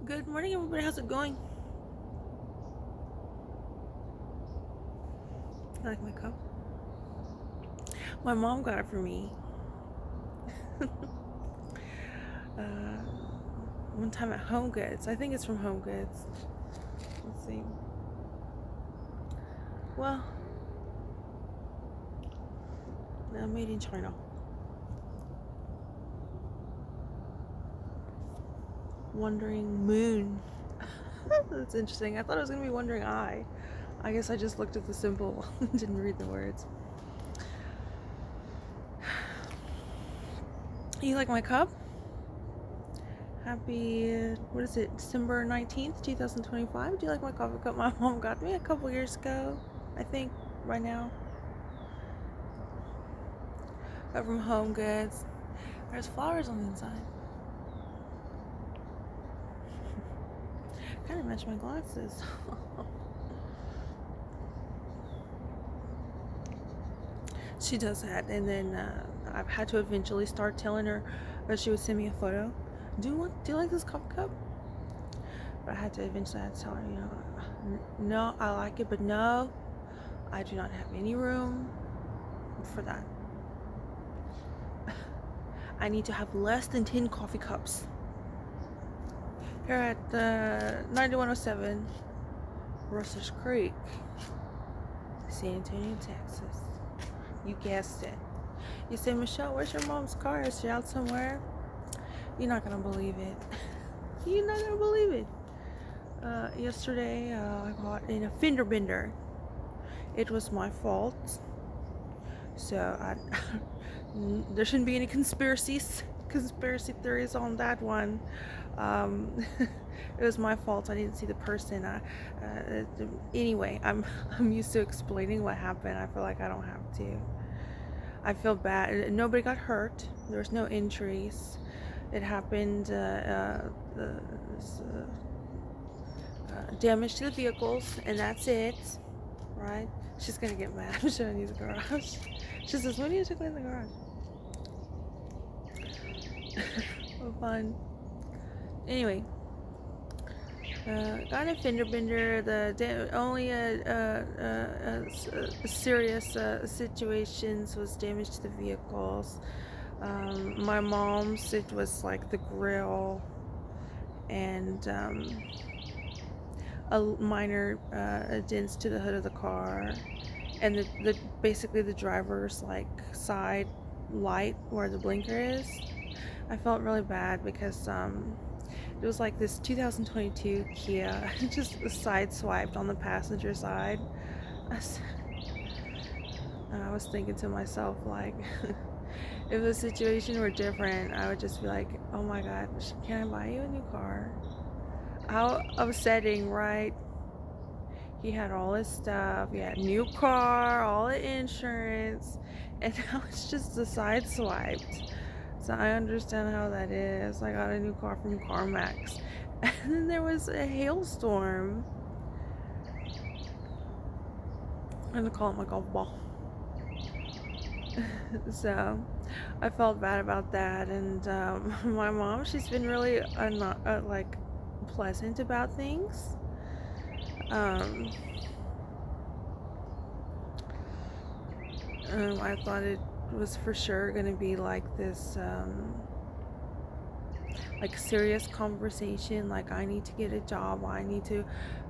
Good morning, everybody. How's it going? I like my cup. My mom got it for me. uh, One time at Home Goods. I think it's from Home Goods. Let's see. Well, no, made in China. Wandering Moon. That's interesting. I thought it was gonna be Wandering Eye. I guess I just looked at the symbol and didn't read the words. You like my cup? Happy, what is it, December 19th, 2025? Do you like my coffee cup my mom got me a couple years ago? I think by now. Got from Home Goods. There's flowers on the inside. Kind of match my glasses. She does that, and then I've had to eventually start telling her that she would send me a photo. Do you like this coffee cup? But I had to eventually tell her, no, I like it, but no, I do not have any room for that. I need to have less than 10 coffee cups. Here at 9107 Russell's Creek, San Antonio, Texas. You guessed it. You say, Michelle, where's your mom's car? Is she out somewhere? You're not gonna believe it. You're not gonna believe it. Yesterday, I got in a fender bender. It was my fault. So there shouldn't be any conspiracy theories on that one. It was my fault. I didn't see the person. Anyway, I'm used to explaining what happened. I feel like I don't have to. I feel bad. Nobody got hurt. There was no injuries. It happened. Damage to the vehicles, and that's it. Right? She's gonna get mad. I'm showing you the garage. She says, "When do you clean the garage?" Oh, fun. Anyway, got a fender bender. Only serious situations was damage to the vehicles. My mom's, it was like the grill and a minor dents to the hood of the car, and the basically the driver's like side light where the blinker is. I felt really bad because it was like this 2022 Kia just sideswiped on the passenger side. I was thinking to myself, like, if the situation were different, I would just be like, oh my god, can I buy you a new car? How upsetting, right? He had all his stuff, he had a new car, all the insurance, and now it's just a sideswiped. So I understand how that is. I got a new car from CarMax, and then there was a hailstorm. I'm gonna call it my golf ball. So I felt bad about that, and my mom, she's been really not like pleasant about things. I thought it was for sure going to be like this like serious conversation, like I need to get a job, I need to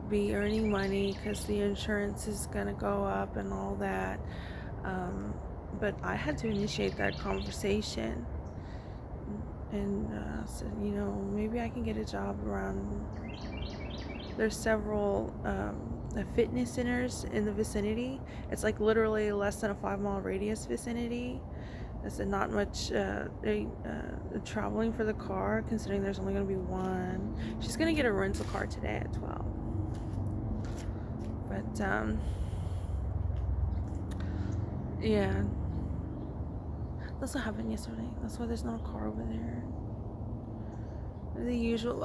be earning money because the insurance is going to go up and all that. But I had to initiate that conversation and said, maybe I can get a job around. There's several fitness centers in the vicinity. It's like literally less than a 5-mile radius vicinity. It's not much traveling for the car, considering there's only going to be one. She's going to get a rental car today at 12. But yeah, that's what happened yesterday. That's why there's not a car over there. The usual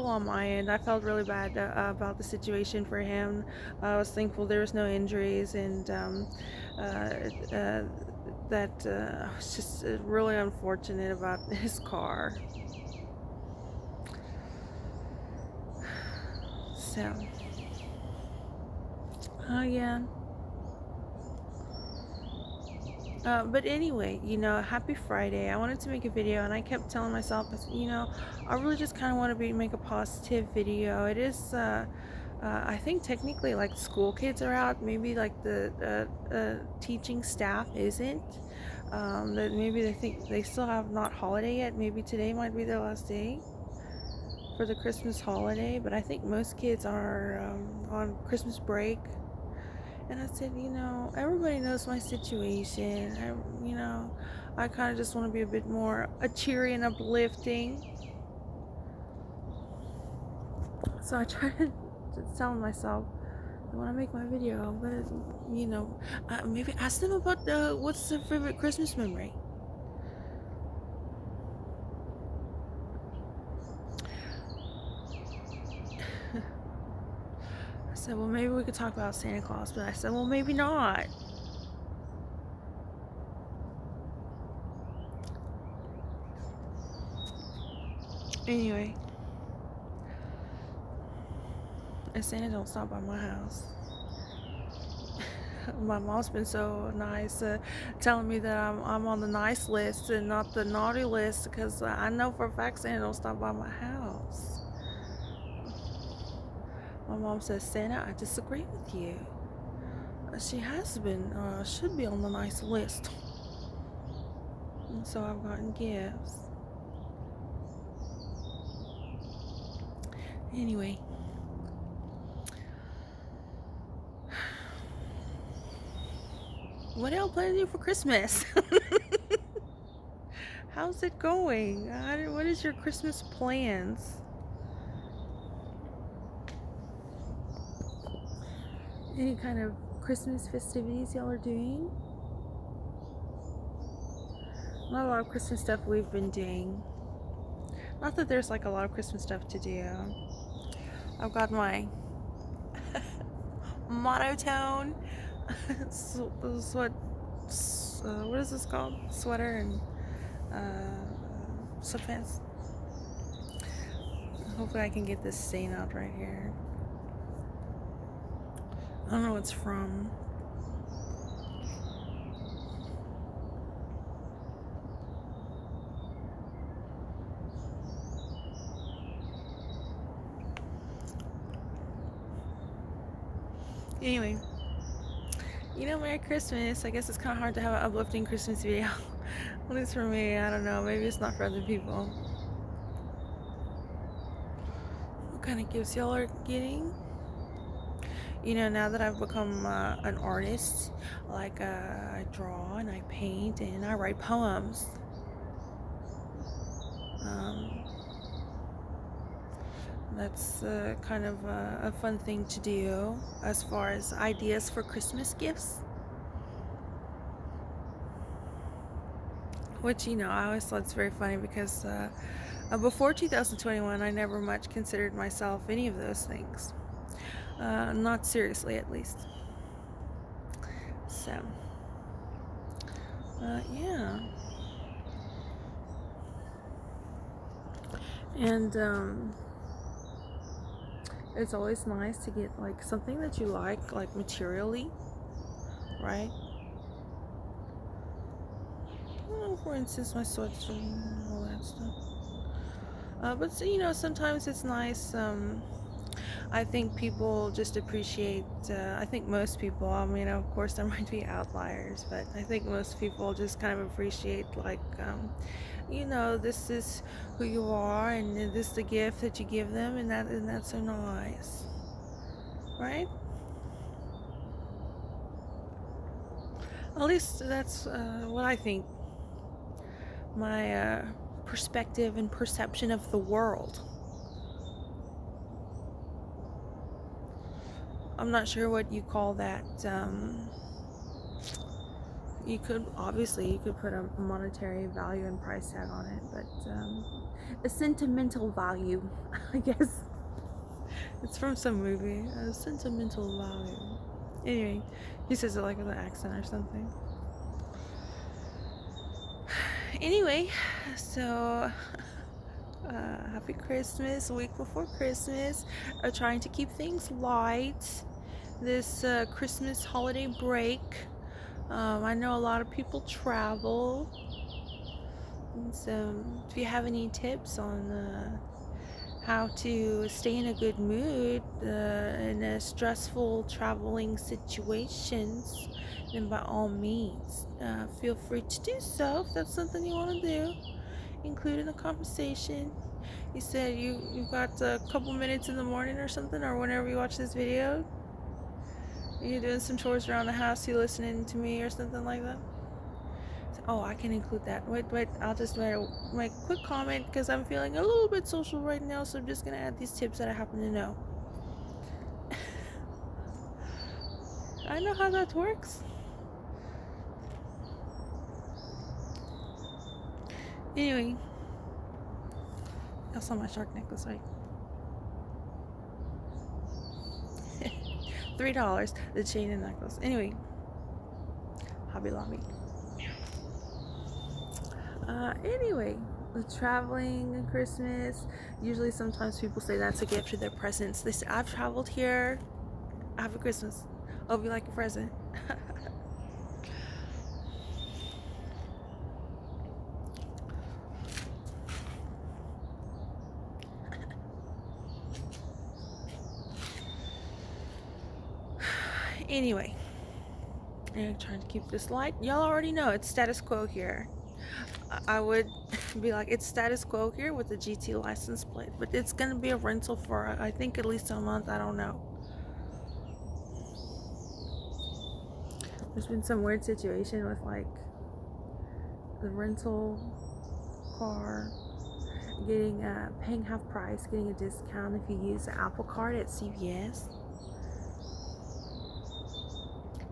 on my end. I felt really bad about the situation for him. I was thankful there was no injuries, and that was just really unfortunate about his car. So, oh yeah. But anyway, happy Friday. I wanted to make a video, and I kept telling myself, I really just kind of want to make a positive video. It is, I think technically, like, school kids are out. Maybe like the teaching staff isn't. That maybe they think they still have not holiday yet. Maybe today might be their last day for the Christmas holiday. But I think most kids are on Christmas break. And I said, everybody knows my situation. I kind of just want to be a bit more cheery and uplifting. So I tried to tell myself, when I make my video, I'm gonna, maybe ask them about what's their favorite Christmas memory. I said, well, maybe we could talk about Santa Claus, but I said, well, maybe not. Anyway, if Santa don't stop by my house. My mom's been so nice, telling me that I'm on the nice list and not the naughty list, because I know for a fact Santa don't stop by my house. My mom says, Santa, I disagree with you. She has been, should be on the nice list. And so I've gotten gifts. Anyway. What do y'all plan to do for Christmas? How's it going? What is your Christmas plans? Any kind of Christmas festivities y'all are doing? Not a lot of Christmas stuff we've been doing. Not that there's like a lot of Christmas stuff to do. I've got my monotone what is this called? Sweater and sweatpants. Hopefully I can get this stain out right here. I don't know what it's from. Anyway, Merry Christmas. I guess it's kind of hard to have an uplifting Christmas video. At least for me. I don't know. Maybe it's not for other people. What kind of gifts y'all are getting? Now that I've become an artist, like I draw and I paint and I write poems. That's kind of a fun thing to do as far as ideas for Christmas gifts. Which, I always thought it's very funny because before 2021, I never much considered myself any of those things. Not seriously, at least. So, yeah. And it's always nice to get like something that you like materially, right? For instance, my sweatshirt and all that stuff. But sometimes it's nice. I think people just appreciate. I think most people. I mean, of course, there might be outliers, but I think most people just kind of appreciate, like, this is who you are, and this is the gift that you give them, and that's so nice, right? At least that's what I think. My perspective and perception of the world. I'm not sure what you call that. You could put a monetary value and price tag on it, but a sentimental value, I guess. It's from some movie. A sentimental value. Anyway, he says it like with an accent or something. Anyway, so Happy Christmas, a week before Christmas. Trying to keep things light this Christmas holiday break. I know a lot of people travel. And so, if you have any tips on how to stay in a good mood in a stressful traveling situations, then by all means, feel free to do so if that's something you want to do. Include in the conversation. You said you've got a couple minutes in the morning or something, or whenever you watch this video. You're doing some chores around the house, you listening to me or something like that. So, oh, I can include that. Wait, I'll just make a quick comment because I'm feeling a little bit social right now, so I'm just gonna add these tips that I happen to know. I know how that works. Anyway, I saw my shark necklace, right? $3, the chain and necklace. Anyway, Hobby Lobby. Anyway, the traveling and Christmas. Usually, sometimes people say that's a gift to their presents. They say, I've traveled here. Have a Christmas. I'll be like a present. Anyway, I'm trying to keep this light. Y'all already know it's status quo here. I would be like, it's status quo here with the GT license plate, but it's gonna be a rental for I think at least a month. I don't know. There's been some weird situation with like the rental car getting paying half price, getting a discount if you use the Apple Card at CVS.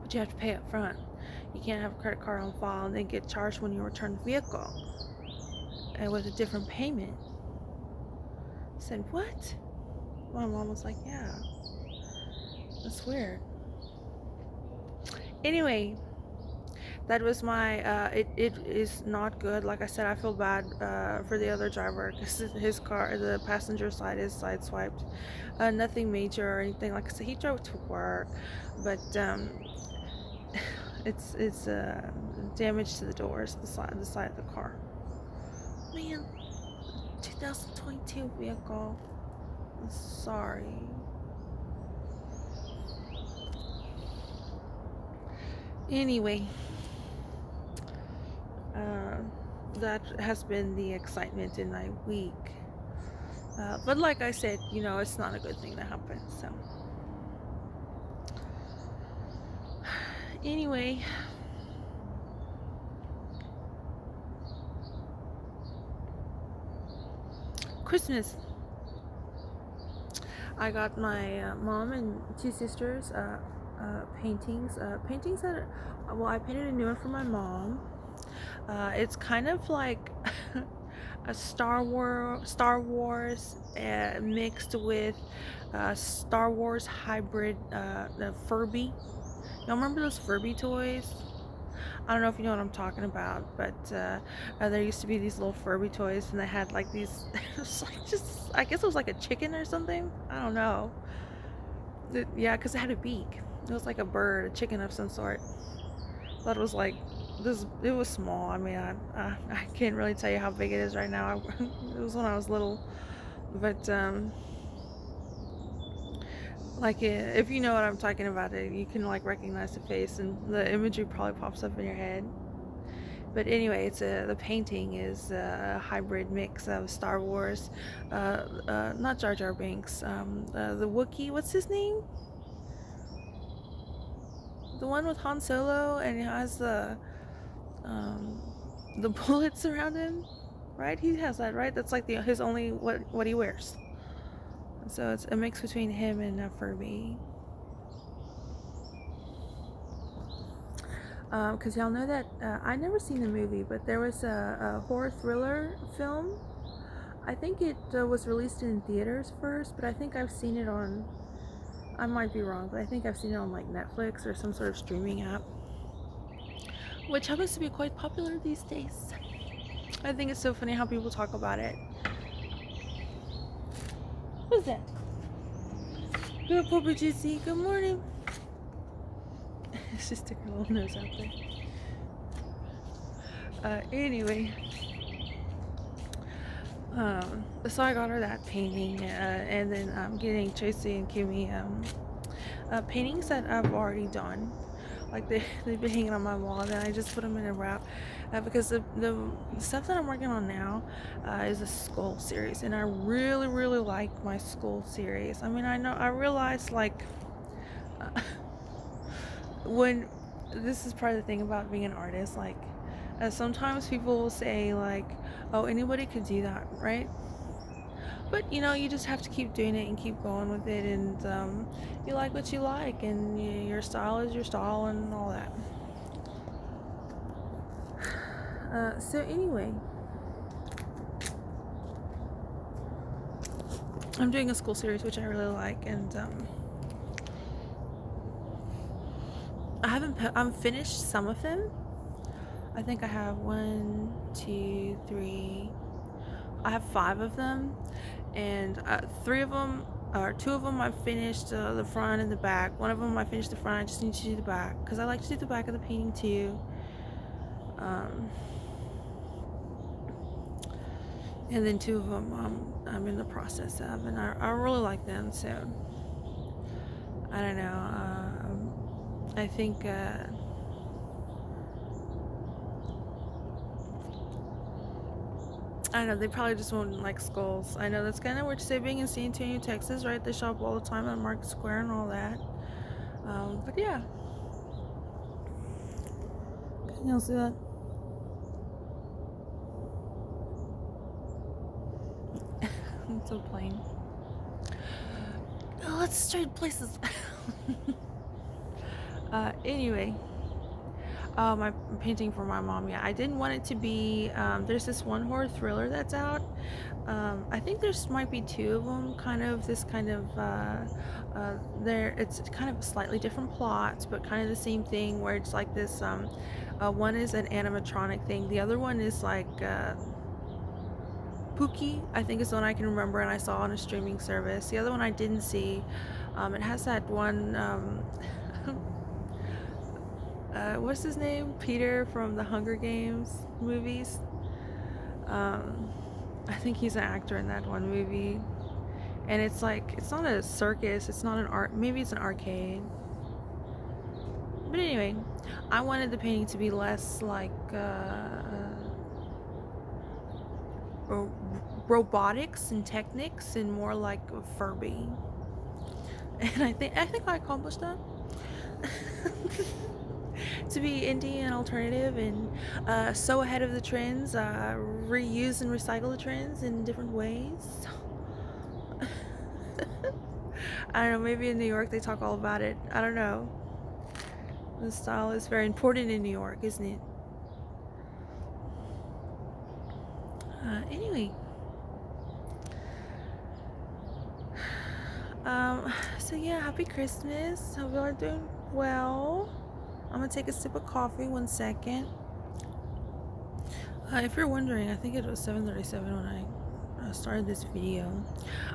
But you have to pay up front. You can't have a credit card on file and then get charged when you return the vehicle. And with a different payment. I said, what? My mom was like, yeah. That's weird. Anyway, that was my it is not good. Like I said, I feel bad for the other driver because his car, the passenger side, is sideswiped. Nothing major or anything. Like I said, he drove to work, but it's damage to the doors, the side of the car. Man, 2022 vehicle. I'm sorry. Anyway, that has been the excitement in my week. But like I said, you know, it's not a good thing that happened. So anyway, Christmas. I got my mom and two sisters paintings. Paintings that, well, I painted a new one for my mom. It's kind of like a Star Wars mixed with Star Wars hybrid, the Furby. Y'all remember those Furby toys? I don't know if you know what I'm talking about, but there used to be these little Furby toys, and they had like these. It was like just, I guess it was like a chicken or something. I don't know. Yeah, because it had a beak. It was like a bird, a chicken of some sort. Thought it was like this. It was small. I mean, I can't really tell you how big it is right now. It was when I was little, but like if you know what I'm talking about, you can like recognize the face, and the imagery probably pops up in your head. But anyway, it's the painting is a hybrid mix of Star Wars, not Jar Jar Binks, the Wookiee. What's his name? The one with Han Solo, and it has the bullets around him, right? He has that, right? That's like his only what he wears. So it's a mix between him and Furby. Because y'all know that I never seen the movie, but there was a horror thriller film. I think it was released in theaters first, but I think I've seen it on, I might be wrong, but I think I've seen it on like Netflix or some sort of streaming app, which happens to be quite popular these days. I think it's so funny how people talk about it. Who's that? Good poor Jizzy. Good morning. She stick her little nose out there. Anyway. So I got her that painting, and then I'm getting Tracy and Kimmy paintings that I've already done. Like they've been hanging on my wall, and I just put them in a wrap because the stuff that I'm working on now is a skull series, and I really like my skull series. I mean, I realize like when this is part of the thing about being an artist, like sometimes people will say like, oh, anybody could do that, right? But you just have to keep doing it and keep going with it, and you like what you like, and your style is your style and all that. So anyway, I'm doing a school series which I really like, and I've finished some of them. I think I have 1, 2, 3. I have 5 of them, and 3 of them, or 2 of them, I finished the front and the back. One of them I finished the front. I just need to do the back because I like to do the back of the painting too. And then 2 of them I'm in the process of, and I really like them. So I don't know. I think. I don't know, they probably just won't like skulls. I know that's kind of weird to say, being in San Antonio, Texas, right? They shop all the time on Market Square and all that. But yeah. Can y'all see that? It's so plain. Oh, let's trade places. Anyway. My painting for my mom. Yeah, I didn't want it to be. There's this one horror thriller that's out. I think there's might be 2 of them. Kind of this kind of. There, it's kind of slightly different plots, but kind of the same thing. Where it's like this. One is an animatronic thing. The other one is like. Pookie, I think is the one I can remember, and I saw on a streaming service. The other one I didn't see. It has that one. What's his name? Peter from the Hunger Games movies. I think he's an actor in that one movie. And it's like, it's not a circus, it's not an art, maybe it's an arcade. But anyway, I wanted the painting to be less like robotics and techniques and more like Furby. And I think I accomplished that. To be indie and alternative, and so ahead of the trends, reuse and recycle the trends in different ways. I don't know, maybe in New York they talk all about it. I don't know. The style is very important in New York, isn't it? Anyway. So yeah, happy Christmas. Hope you all are doing well. I'm gonna take a sip of coffee. 1 second. If you're wondering, I think it was 7:37 when I started this video.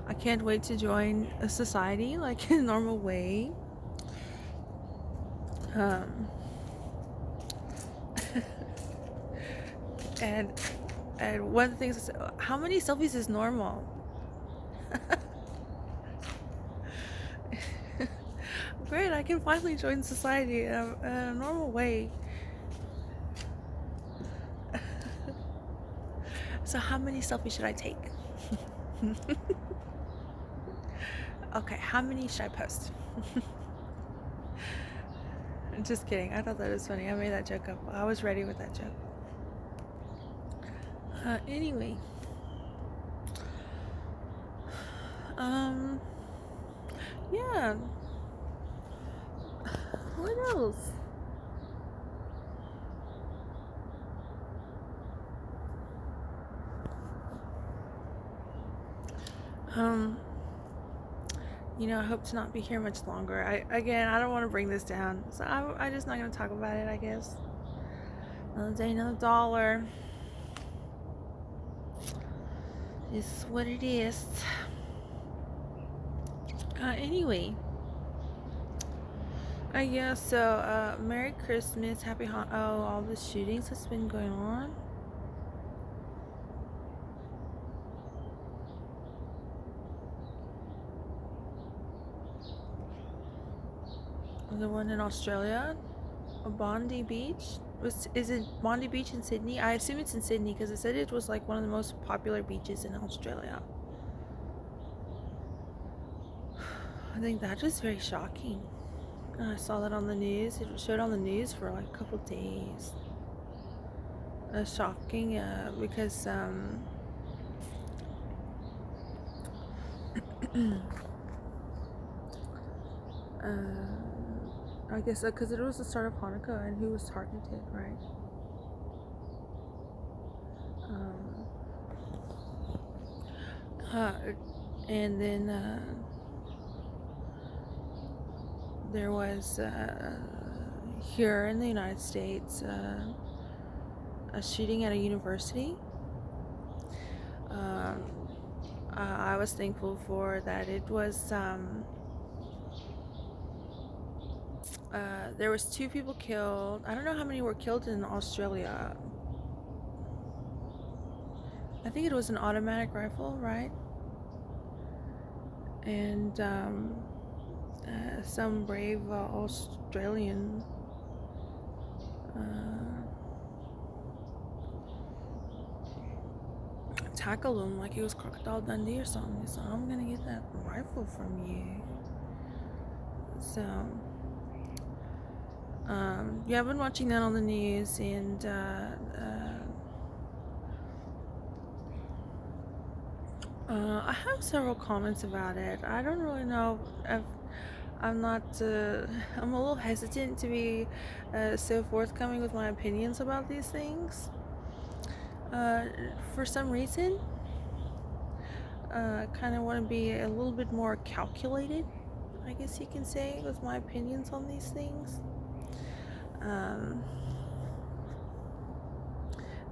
I can't wait to join a society like in a normal way. And one of the things is, how many selfies is normal? Great, I can finally join society in a normal way. So how many selfies should I take? Okay, how many should I post? I'm just kidding. I thought that was funny. I made that joke up. I was ready with that joke. Anyway. Yeah. What else? I hope to not be here much longer. I don't want to bring this down, so I'm just not going to talk about it, I guess. Another day, another dollar. It's what it is. Anyway, yeah, so, Merry Christmas, oh, all the shootings that's been going on. The one in Australia, Bondi Beach. Is it Bondi Beach in Sydney? I assume it's in Sydney because it said it was like one of the most popular beaches in Australia. I think that was very shocking. I saw that on the news. It showed on the news for like a couple days. Shocking because I guess because it was the start of Hanukkah and who was targeted, right? Um, uh, and then there was here in the United States a shooting at a university. Um, I was thankful for that. It was there was 2 people killed. I don't know how many were killed in Australia. I think it was an automatic rifle, right? And some brave Australian tackled him like he was Crocodile Dundee or something. So I'm gonna get that rifle from you. So yeah, I've been watching that on the news, and I have several comments about it. I don't really know if I'm not. I'm a little hesitant to be so forthcoming with my opinions about these things. For some reason, kind of want to be a little bit more calculated, I guess you can say, with my opinions on these things.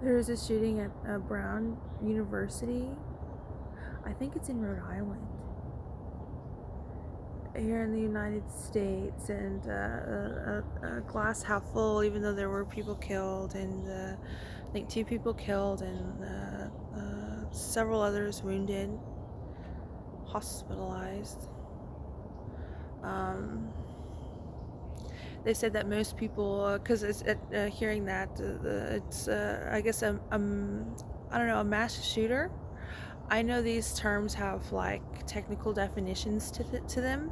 There was a shooting at Brown University. I think it's in Rhode Island, here in the United States, and a glass half full, even though there were people killed, and I think 2 people killed, and several others wounded, hospitalized. They said that most people, because it's hearing that it's I guess I don't know, a mass shooter. I know these terms have like technical definitions to them,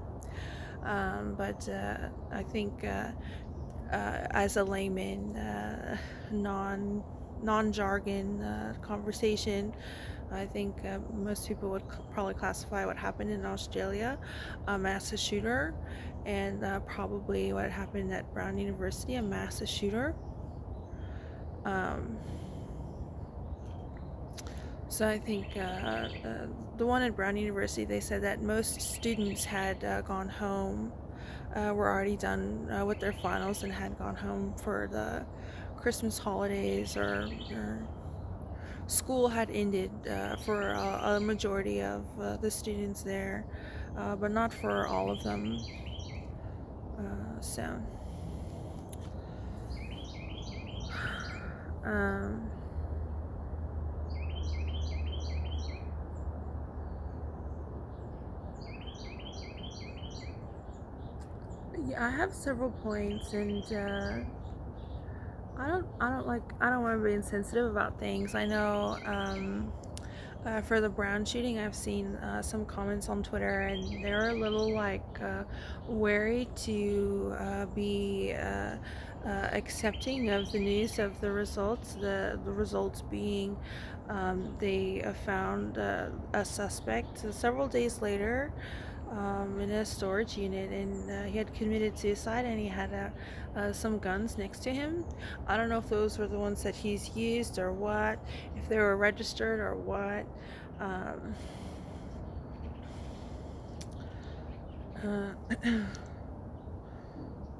but I think as a layman, non jargon conversation, I think most people would probably classify what happened in Australia a mass shooter, and probably what happened at Brown University a mass shooter. So I think the one at Brown University, they said that most students had gone home, were already done with their finals and had gone home for the Christmas holidays, or school had ended for a majority of the students there, but not for all of them. So yeah, I have several points, and I don't want to be insensitive about things. I know for the Brown shooting, I've seen some comments on Twitter, and they're a little like wary to be accepting of the news of the results. The results being they found a suspect several days later in a storage unit, and he had committed suicide, and he had some guns next to him. I don't know if those were the ones that he's used or what, if they were registered or what.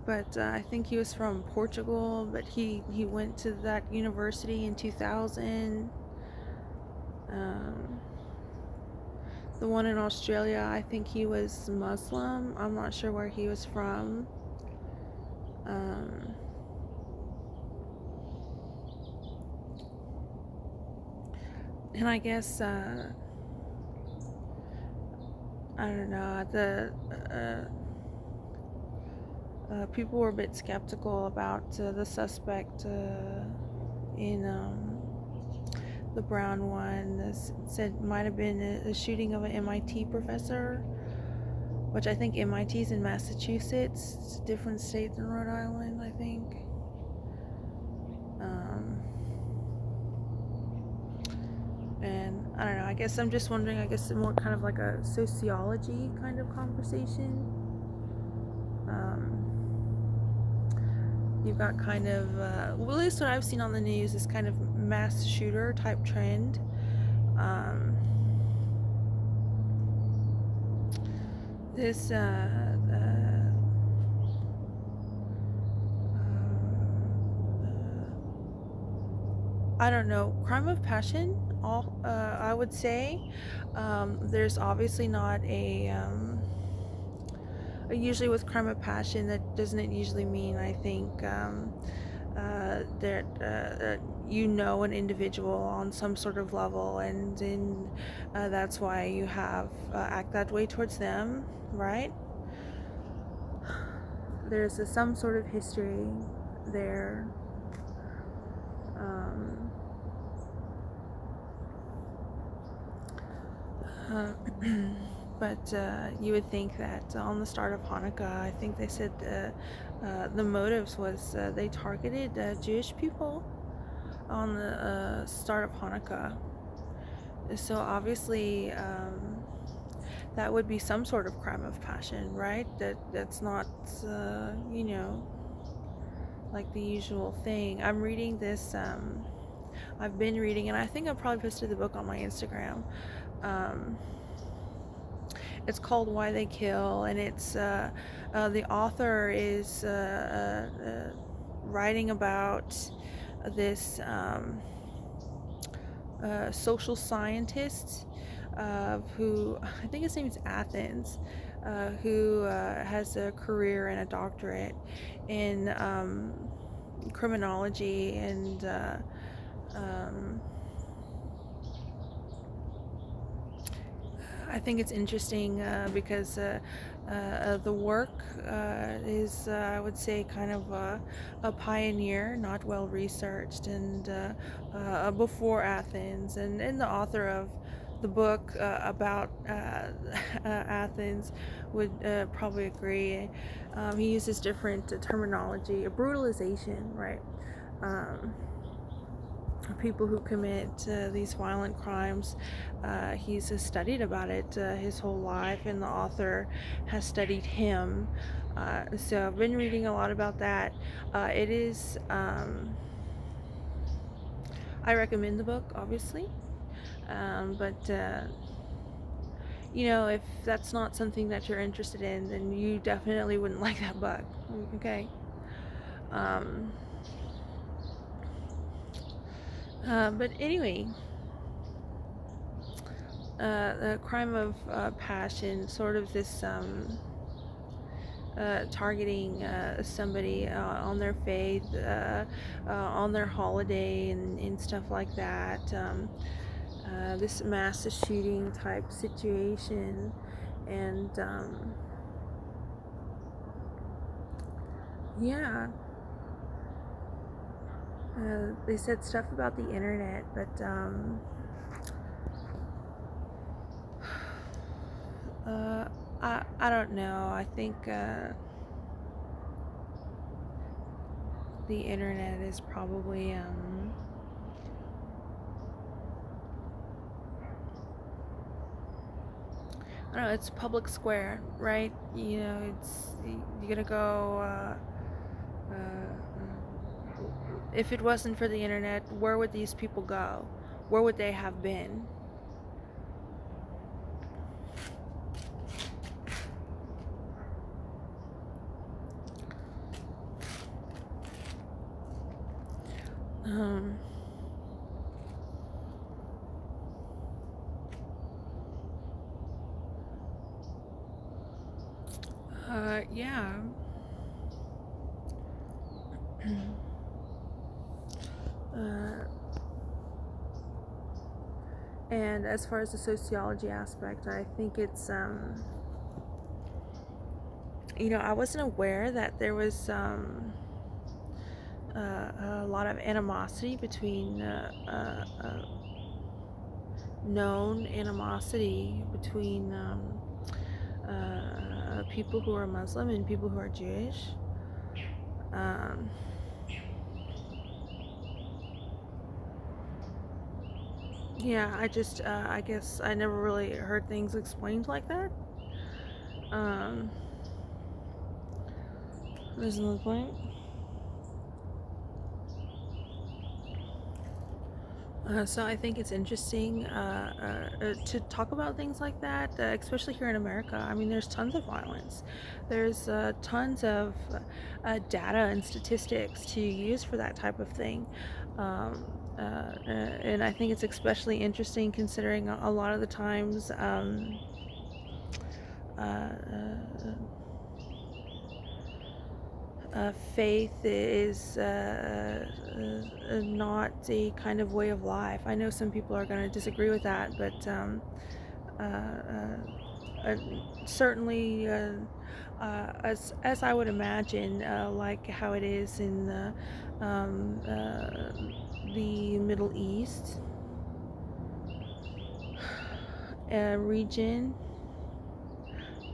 But I think he was from Portugal, but he went to that university in 2000. The one in Australia, I think he was Muslim. I'm not sure where he was from. Um, and I guess I don't know. People were a bit skeptical about the suspect in the brown one. This said might have been a shooting of an MIT professor, which I think MIT's in Massachusetts. It's a different state than Rhode Island, I think. And I don't know. I guess I'm just wondering. I guess more kind of like a sociology kind of conversation. You've got kind of, well, at least what I've seen on the news is kind of mass shooter type trend. This I don't know, crime of passion. All I would say, there's obviously not a. Usually with crime of passion, that doesn't it usually mean, I think, that you know an individual on some sort of level, and then that's why you have act that way towards them, right? There's some sort of history there. Uh, but you would think that on the start of Hanukkah, I think they said the motives was they targeted Jewish people on the start of Hanukkah. So obviously, that would be some sort of crime of passion, right? That's not, you know, like the usual thing. I'm reading this. I've been reading, and I think I probably posted the book on my Instagram. It's called Why They Kill, and it's the author is writing about this social scientist who, I think his name is Athens, who has a career and a doctorate in criminology, and I think it's interesting because the work is, I would say, kind of a pioneer, not well researched, and before Athens. And the author of the book about Athens would probably agree. He uses different terminology, a brutalization, right? People who commit these violent crimes. He's studied about it his whole life, and the author has studied him. So I've been reading a lot about that. It is, I recommend the book, obviously, but you know, if that's not something that you're interested in, then you definitely wouldn't like that book. Okay. But anyway, the crime of passion, sort of this targeting somebody on their faith, on their holiday, and stuff like that. This mass shooting type situation, and yeah. They said stuff about the internet, but I don't know. I think the internet is probably I don't know. It's public square, right? You know, you're gonna go. If it wasn't for the internet, where would these people go? Where would they have been? Um, Yeah. uh, and as far as the sociology aspect, I think it's I wasn't aware that there was a lot of animosity between known animosity between people who are Muslim and people who are Jewish. Um, yeah, I guess I never really heard things explained like that. Um, there's another point. So I think it's interesting to talk about things like that, especially here in America. I mean, there's tons of violence. There's tons of data and statistics to use for that type of thing. And I think it's especially interesting considering a lot of the times uh, uh, faith is not a kind of way of life. I know some people are going to disagree with that, but uh, uh, certainly, as I would imagine, like how it is in the Middle East region.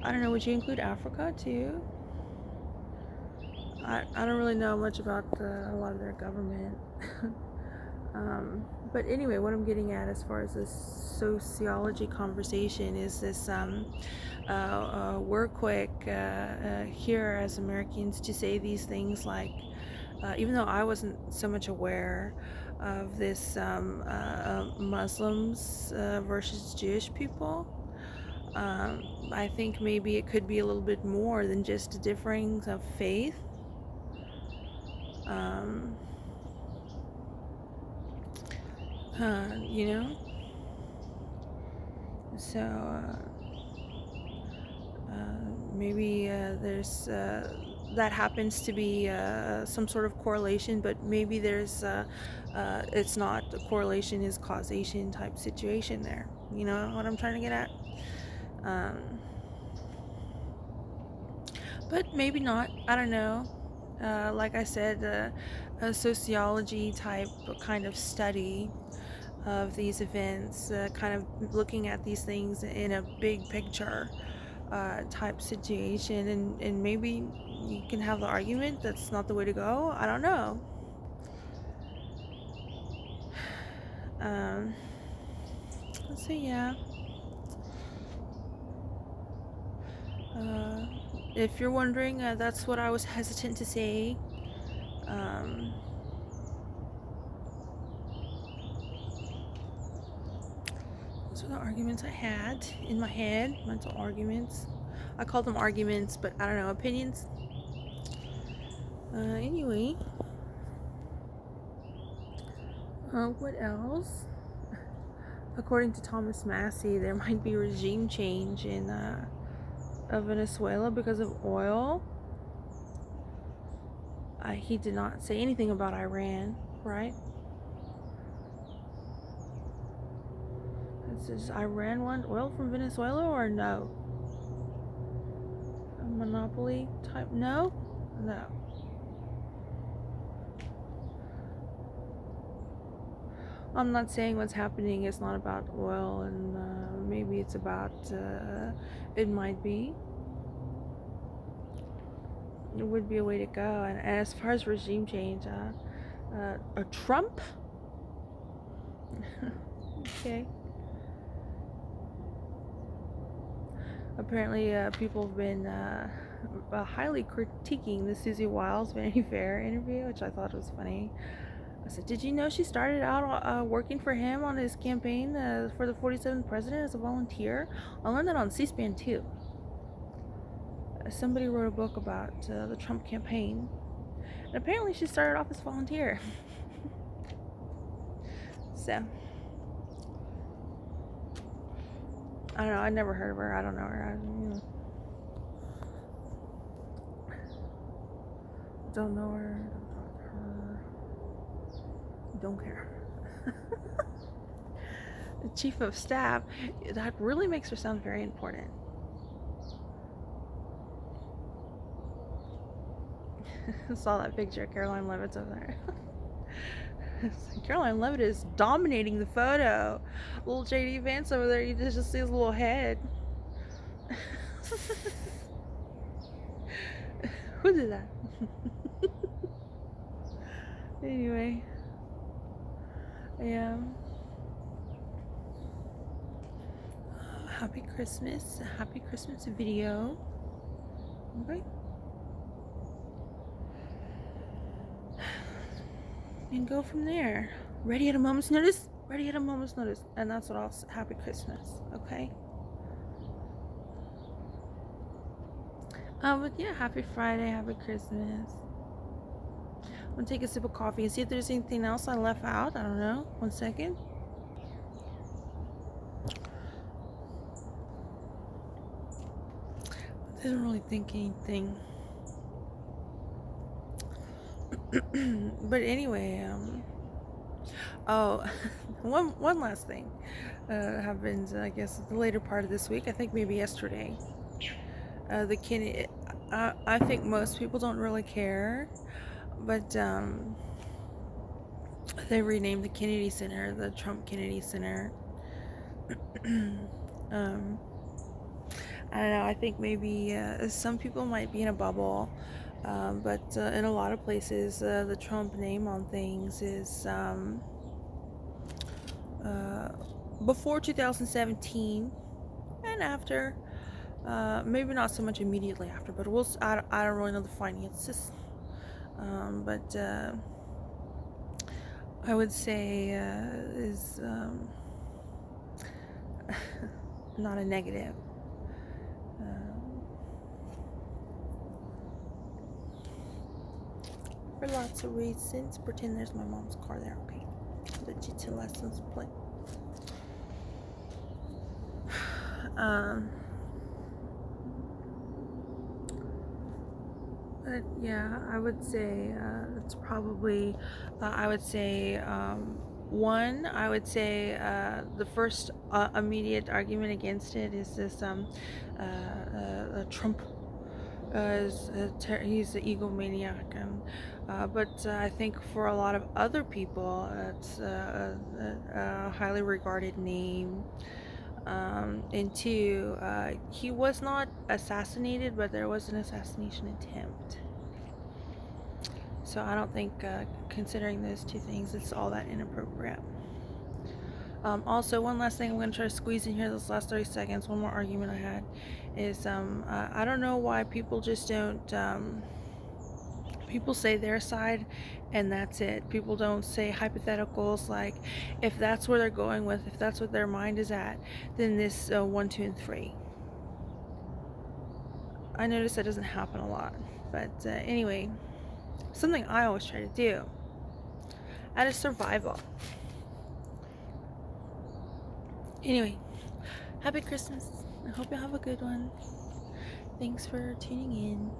I don't know. Would you include Africa too? I don't really know much about a lot of their government. But anyway, what I'm getting at as far as this sociology conversation is this we're quick here as Americans to say these things like, even though I wasn't so much aware of this Muslims versus Jewish people, I think maybe it could be a little bit more than just a difference of faith. Um, you know, so maybe there's that happens to be some sort of correlation, but maybe there's it's not a correlation is causation type situation there. You know what I'm trying to get at? Um, but maybe not. I don't know. Like I said, a sociology type kind of study of these events, kind of looking at these things in a big picture type situation, and maybe you can have the argument that's not the way to go. I don't know. Um, so yeah, uh, if you're wondering, that's what I was hesitant to say. Um, those are the arguments I had in my head, mental arguments. I call them arguments, but I don't know, opinions. Anyway, what else? According to Thomas Massey, there might be regime change in Venezuela because of oil. He did not say anything about Iran, right? Does Iran want oil from Venezuela or no? A monopoly type? No? No. I'm not saying what's happening is not about oil, and maybe it's about, it might be. It would be a way to go. And as far as regime change, a Trump? Okay. Apparently, people have been highly critiquing the Susie Wiles Vanity Fair interview, which I thought was funny. I said, "Did you know she started out working for him on his campaign for the 47th president as a volunteer?" I learned that on C-SPAN too. Somebody wrote a book about the Trump campaign, and apparently she started off as a volunteer. So, I don't know. I never heard of her. I don't know her. Don't know her. Don't talk to her. Don't care. The chief of staff. That really makes her sound very important. Saw that picture. Caroline Levitt's over there. Caroline Levitt is dominating the photo. Little JD Vance over there, you just see his little head. Who did that? Anyway. Yeah. Happy Christmas. Happy Christmas video. Okay. And go from there. Ready at a moment's notice? Ready at a moment's notice. And that's what I'll say. Happy Christmas. Okay? But yeah, happy Friday. Happy Christmas. I'm gonna take a sip of coffee and see if there's anything else I left out. I don't know. 1 second. I didn't really think anything. But anyway, oh, one last thing happened. I guess the later part of this week. I think maybe yesterday. The Kennedy. I think most people don't really care, but they renamed the Kennedy Center the Trump Kennedy Center. I don't know. I think maybe some people might be in a bubble, but in a lot of places, the Trump name on things is before 2017 and after. Maybe not so much immediately after, but I don't really know the finances. But I would say is not a negative. For lots of reasons. Pretend there's my mom's car there, okay? The jiu-jitsu lessons play. But yeah, I would say it's probably, I would say, one, I would say the first immediate argument against it is this Trump he's the egomaniac, and but I think for a lot of other people, it's a highly regarded name. And two, he was not assassinated, but there was an assassination attempt. So I don't think, considering those two things, it's all that inappropriate. Also, one last thing I'm going to try to squeeze in here this last 30 seconds. One more argument I had is I don't know why people just don't, people say their side and that's it. People don't say hypotheticals like, if that's where they're going with, if that's what their mind is at, then this 1, 2, and 3. I notice that doesn't happen a lot. But anyway, something I always try to do out of survival. Anyway, happy Christmas. I hope you have a good one. Thanks for tuning in.